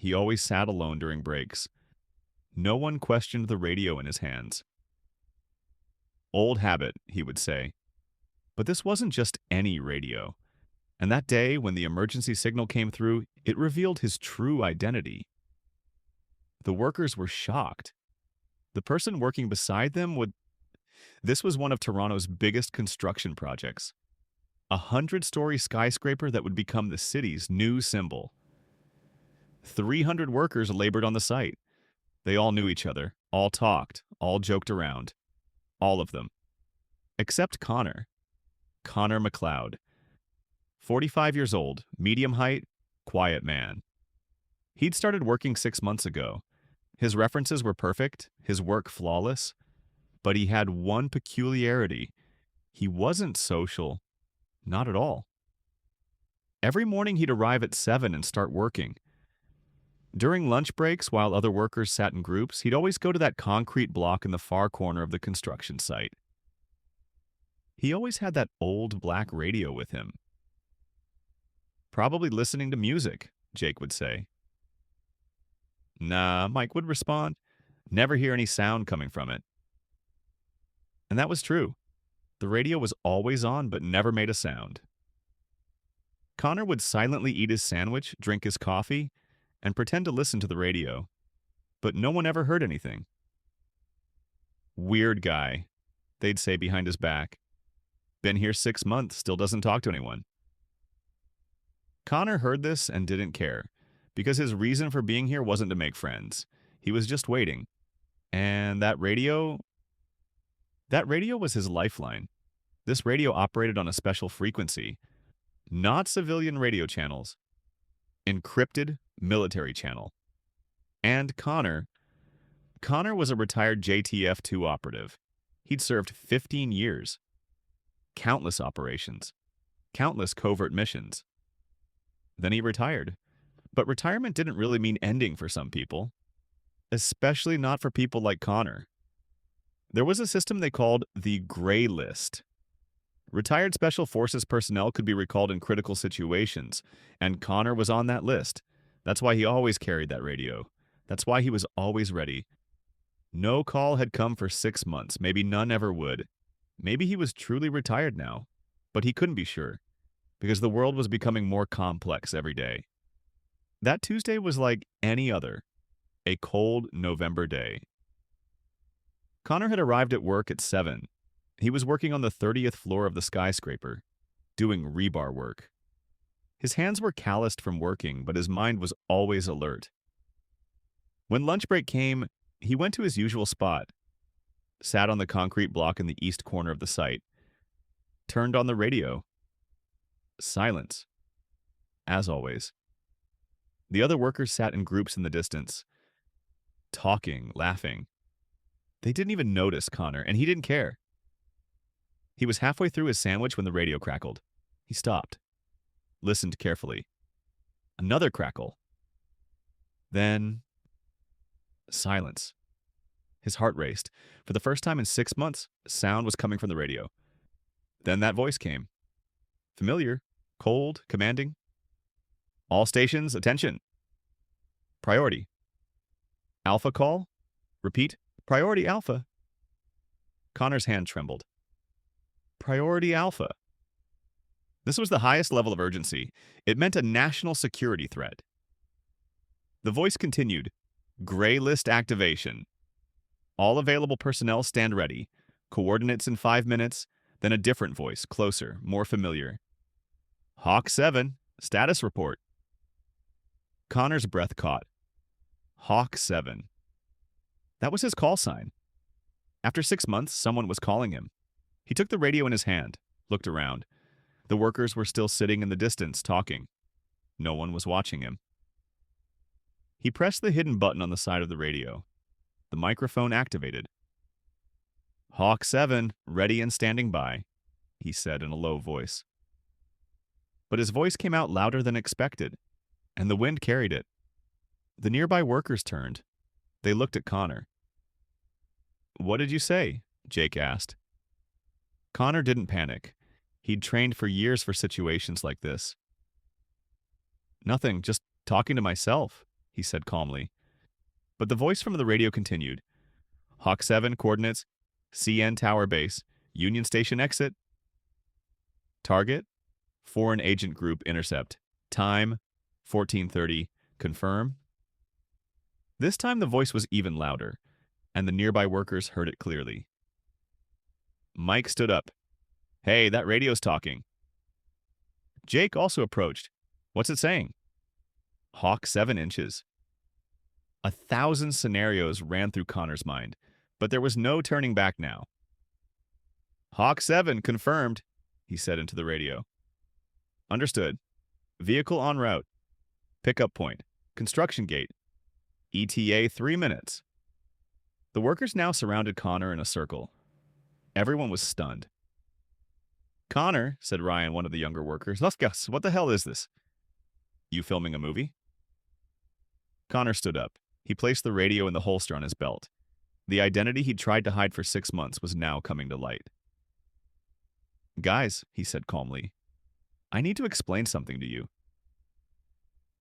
He always sat alone during breaks. No one questioned the radio in his hands. Old habit, he would say. But this wasn't just any radio. And that day, when the emergency signal came through, it revealed his true identity. The workers were shocked. The person working beside them would. This was one of Toronto's biggest construction projects. A 100-story skyscraper that would become the city's new symbol. 300 workers labored on the site. They all knew each other, all talked, all joked around. All of them. Except Connor. Connor McLeod. 45 years old, medium height, quiet man. He'd started working 6 months ago. His references were perfect, his work flawless, but he had one peculiarity. He wasn't social. Not at all. Every morning he'd arrive at 7 and start working. During lunch breaks, while other workers sat in groups, he'd always go to that concrete block in the far corner of the construction site. He always had that old black radio with him. Probably listening to music, Jake would say. Nah, Mike would respond. Never hear any sound coming from it. And that was true. The radio was always on, but never made a sound. Connor would silently eat his sandwich, drink his coffee, and pretend to listen to the radio. But no one ever heard anything. Weird guy, they'd say behind his back. Been here 6 months, still doesn't talk to anyone. Connor heard this and didn't care, because his reason for being here wasn't to make friends. He was just waiting. And that radio was his lifeline. This radio operated on a special frequency, not civilian radio channels, encrypted military channel. And Connor was a retired JTF-2 operative. He'd served 15 years. Countless operations. Countless covert missions. Then he retired. But retirement didn't really mean ending for some people. Especially not for people like Connor. There was a system they called the Gray List. Retired Special Forces personnel could be recalled in critical situations, and Connor was on that list. That's why he always carried that radio. That's why he was always ready. No call had come for 6 months, maybe none ever would. Maybe he was truly retired now, but he couldn't be sure, because the world was becoming more complex every day. That Tuesday was like any other, a cold November day. Connor had arrived at work at 7. He was working on the 30th floor of the skyscraper, doing rebar work. His hands were calloused from working, but his mind was always alert. When lunch break came, he went to his usual spot, sat on the concrete block in the east corner of the site, turned on the radio. Silence. As always. The other workers sat in groups in the distance, talking, laughing. They didn't even notice Connor, and he didn't care. He was halfway through his sandwich when the radio crackled. He stopped, listened carefully. Another crackle. Then, silence. His heart raced. For the first time in 6 months, sound was coming from the radio. Then that voice came. Familiar, cold, commanding. All stations, attention. Priority. Alpha call. Repeat. Priority Alpha. Connor's hand trembled. Priority Alpha. This was the highest level of urgency. It meant a national security threat. The voice continued. Gray list activation. All available personnel stand ready. Coordinates in 5 minutes. Then a different voice, closer, more familiar. Hawk 7, status report. Connor's breath caught. Hawk 7. That was his call sign. After 6 months, someone was calling him. He took the radio in his hand, looked around. The workers were still sitting in the distance, talking. No one was watching him. He pressed the hidden button on the side of the radio. The microphone activated. Hawk 7, ready and standing by, he said in a low voice. But his voice came out louder than expected, and the wind carried it. The nearby workers turned. They looked at Connor. What did you say? Jake asked. Connor didn't panic. He'd trained for years for situations like this. Nothing, just talking to myself, he said calmly. But the voice from the radio continued. Hawk 7, coordinates, CN Tower Base, Union Station exit. Target, Foreign Agent Group intercept. Time, 14:30. Confirm. This time the voice was even louder, and the nearby workers heard it clearly. Mike stood up. Hey, that radio's talking. Jake also approached. What's it saying? Hawk 7 inches. 1,000 scenarios ran through Connor's mind, but there was no turning back now. Hawk 7 confirmed, he said into the radio. Understood. Vehicle en route. Pickup point. Construction gate. ETA 3 minutes. The workers now surrounded Connor in a circle. Everyone was stunned. Connor, said Ryan, one of the younger workers, let's guess, what the hell is this? You filming a movie? Connor stood up. He placed the radio in the holster on his belt. The identity he'd tried to hide for 6 months was now coming to light. Guys, he said calmly, I need to explain something to you.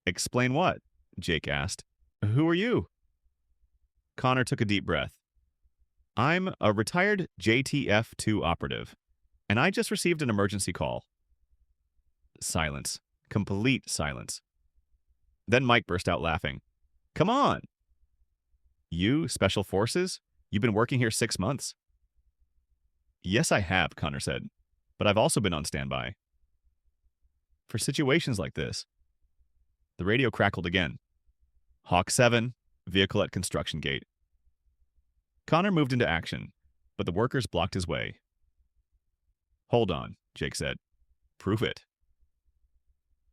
Explain what? Jake asked. Who are you? Connor took a deep breath. I'm a retired JTF-2 operative, and I just received an emergency call. Silence. Complete silence. Then Mike burst out laughing. Come on! You, Special Forces? You've been working here 6 months. Yes, I have, Connor said, but I've also been on standby. For situations like this. The radio crackled again. Hawk 7, vehicle at construction gate. Connor moved into action, but the workers blocked his way. Hold on, Jake said. Prove it.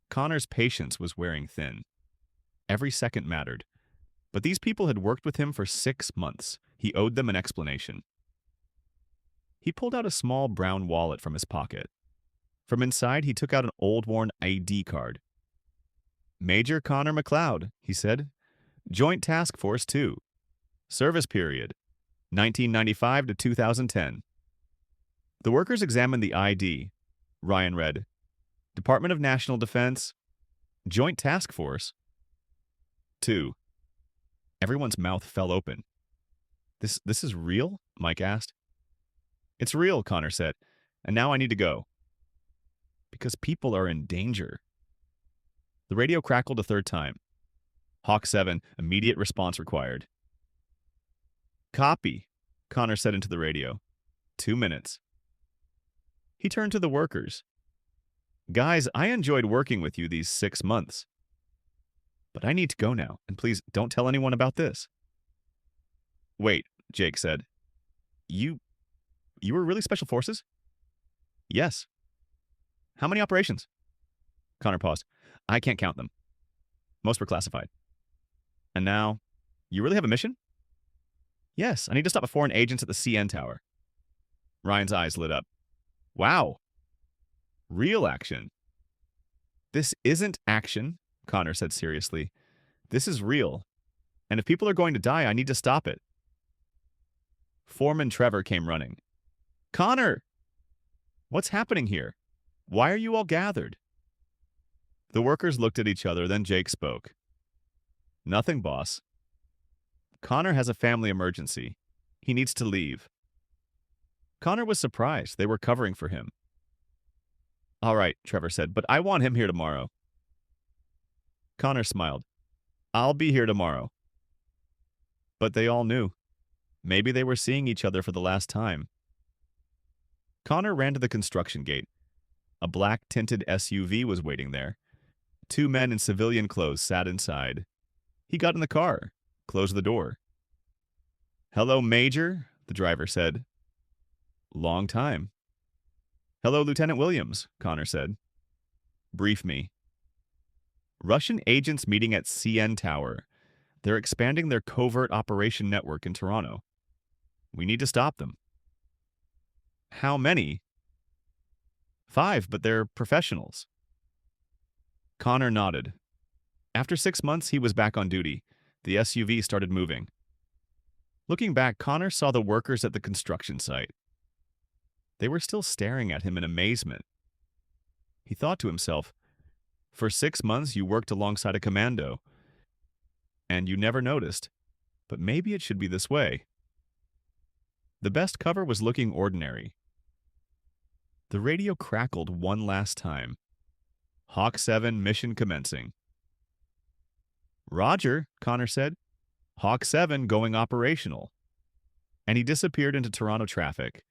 Connor's patience was wearing thin. Every second mattered. But these people had worked with him for 6 months. He owed them an explanation. He pulled out a small brown wallet from his pocket. From inside, he took out an old-worn ID card. Major Connor McLeod, he said. Joint Task Force 2. Service period, 1995 to 2010. The workers examined the ID. Ryan read, Department of National Defense, Joint Task Force 2. Everyone's mouth fell open. This is real? Mike asked. It's real, Connor said, and now I need to go. Because people are in danger. The radio crackled a third time. Hawk 7, immediate response required. Copy, Connor said into the radio. 2 minutes. He turned to the workers. Guys, I enjoyed working with you these 6 months. But I need to go now, and please don't tell anyone about this. Wait, Jake said. You were really Special Forces? Yes. How many operations? Connor paused. I can't count them. Most were classified. And now, you really have a mission? Yes, I need to stop foreign agents at the CN Tower. Ryan's eyes lit up. Wow. Real action. This isn't action, Connor said seriously. This is real. And if people are going to die, I need to stop it. Foreman Trevor came running. Connor! What's happening here? Why are you all gathered? The workers looked at each other, then Jake spoke. Nothing, boss. Connor has a family emergency. He needs to leave. Connor was surprised. They were covering for him. All right, Trevor said, but I want him here tomorrow. Connor smiled. I'll be here tomorrow. But they all knew. Maybe they were seeing each other for the last time. Connor ran to the construction gate. A black-tinted SUV was waiting there. 2 men in civilian clothes sat inside. He got in the car, closed the door. Hello, Major, the driver said. Long time. Hello, Lieutenant Williams, Connor said. Brief me. Russian agents meeting at CN Tower. They're expanding their covert operation network in Toronto. We need to stop them. How many? 5, but they're professionals. Connor nodded. After 6 months, he was back on duty. The SUV started moving. Looking back, Connor saw the workers at the construction site. They were still staring at him in amazement. He thought to himself, for 6 months you worked alongside a commando. and you never noticed. But maybe it should be this way. The best cover was looking ordinary. The radio crackled one last time. Hawk 7 mission commencing. Roger, Connor said. Hawk 7 going operational. And he disappeared into Toronto traffic.